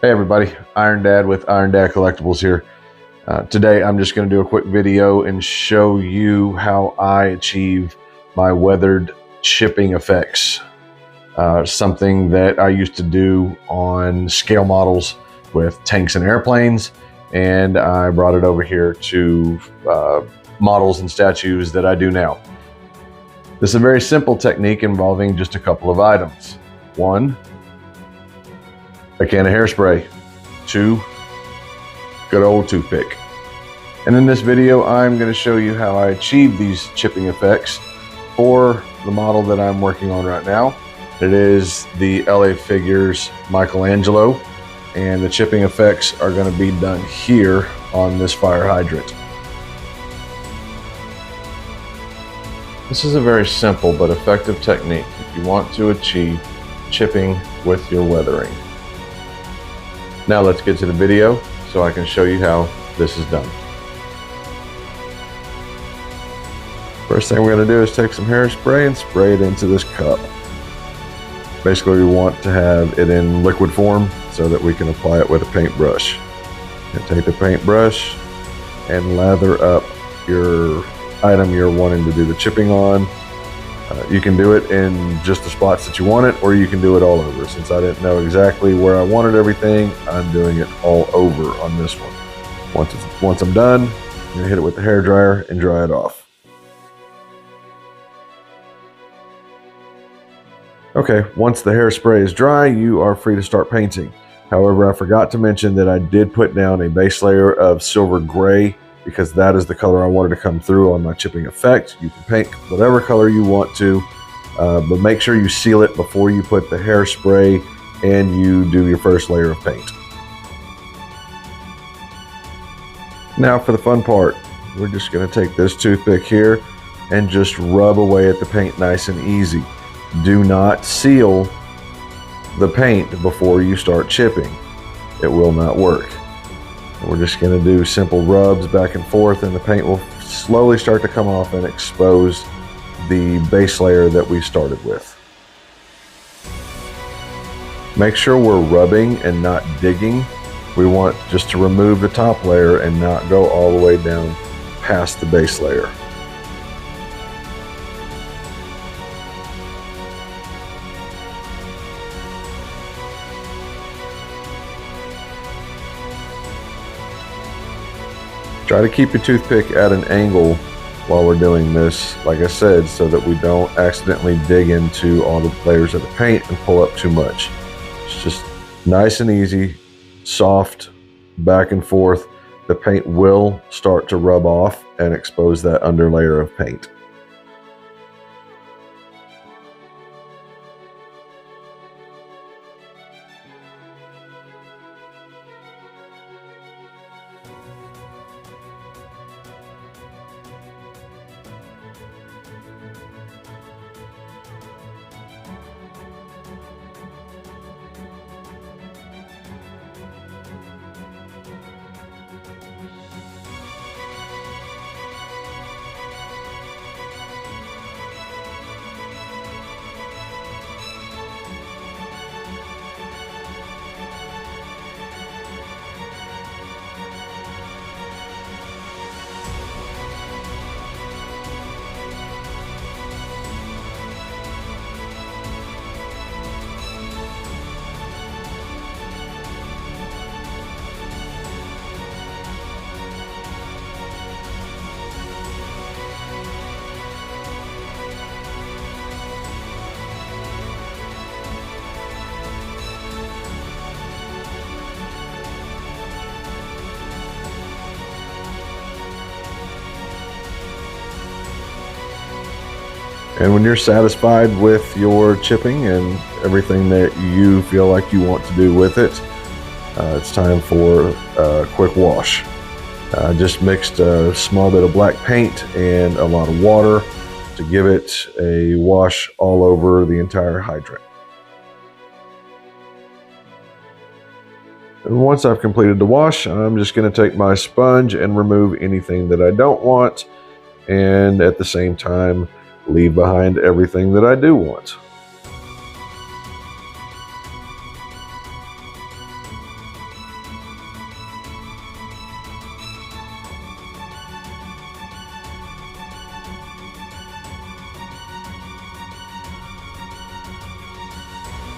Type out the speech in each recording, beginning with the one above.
Hey everybody, Iron Dad with Iron Dad Collectibles here. Today I'm just going to do a quick video and show you how I achieve my weathered chipping effects. Something that I used to do on scale models with tanks and airplanes, and I brought it over here to models and statues that I do now. This is a very simple technique involving just a couple of items. One, a can of hairspray. 2, good old toothpick. And in this video, I'm going to show you how I achieve these chipping effects for the model that I'm working on right now. It is the LA Figures Michelangelo, and the chipping effects are going to be done here on this fire hydrant. This is a very simple but effective technique if you want to achieve chipping with your weathering. Now let's get to the video so I can show you how this is done. First thing we're going to do is take some hairspray and spray it into this cup. Basically, we want to have it in liquid form so that we can apply it with a paintbrush. And take the paintbrush and lather up your item you're wanting to do the chipping on. You can do it in just the spots that you want it, or you can do it all over. Since I didn't know exactly where I wanted everything, I'm doing it all over on this one. Once I'm done, I'm gonna hit it with the hair dryer and dry it off. Okay, once the hairspray is dry, you are free to start painting. However, I forgot to mention that I did put down a base layer of silver gray, because that is the color I wanted to come through on my chipping effect. You can paint whatever color you want to, but make sure you seal it before you put the hairspray and you do your first layer of paint. Now for the fun part, we're just going to take this toothpick here and just rub away at the paint nice and easy. Do not seal the paint before you start chipping. It will not work. We're just going to do simple rubs back and forth, and the paint will slowly start to come off and expose the base layer that we started with. Make sure we're rubbing and not digging. We want just to remove the top layer and not go all the way down past the base layer. Try to keep your toothpick at an angle while we're doing this, like I said, so that we don't accidentally dig into all the layers of the paint and pull up too much. It's just nice and easy, soft, back and forth. The paint will start to rub off and expose that under layer of paint. And when you're satisfied with your chipping and everything that you feel like you want to do with it, it's time for a quick wash. I just mixed a small bit of black paint and a lot of water to give it a wash all over the entire hydrant. And once I've completed the wash, I'm just going to take my sponge and remove anything that I don't want, and at the same time leave behind everything that I do want.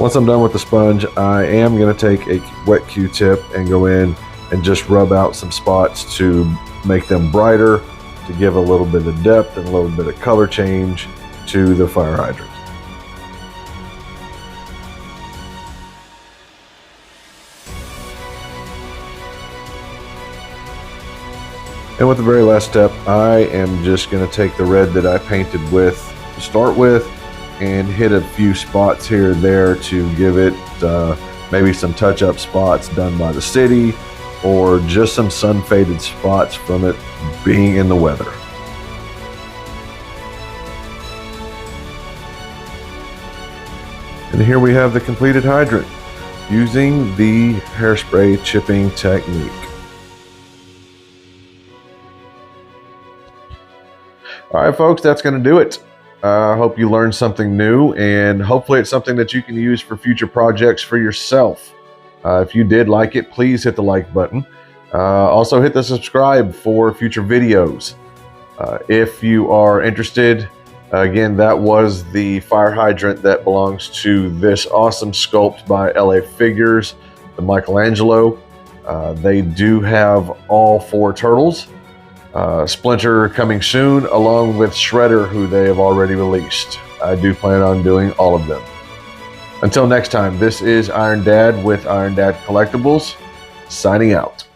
Once I'm done with the sponge, I am going to take a wet Q-tip and go in and just rub out some spots to make them brighter, to give a little bit of depth and a little bit of color change to the fire hydrant. And with the very last step, I am just going to take the red that I painted with to start with and hit a few spots here and there to give it maybe some touch-up spots done by the city, or just some sun-faded spots from it being in the weather. And here we have the completed hydrant using the hairspray chipping technique. All right, folks, that's going to do it. I hope you learned something new, and hopefully it's something that you can use for future projects for yourself. If you did like it, please hit the like button. Also hit the subscribe for future videos. If you are interested, again, that was the fire hydrant that belongs to this awesome sculpt by LA Figures, the Michelangelo. They do have all 4 turtles. Splinter coming soon, along with Shredder, who they have already released. I do plan on doing all of them. Until next time, this is Iron Dad with Iron Dad Collectibles, signing out.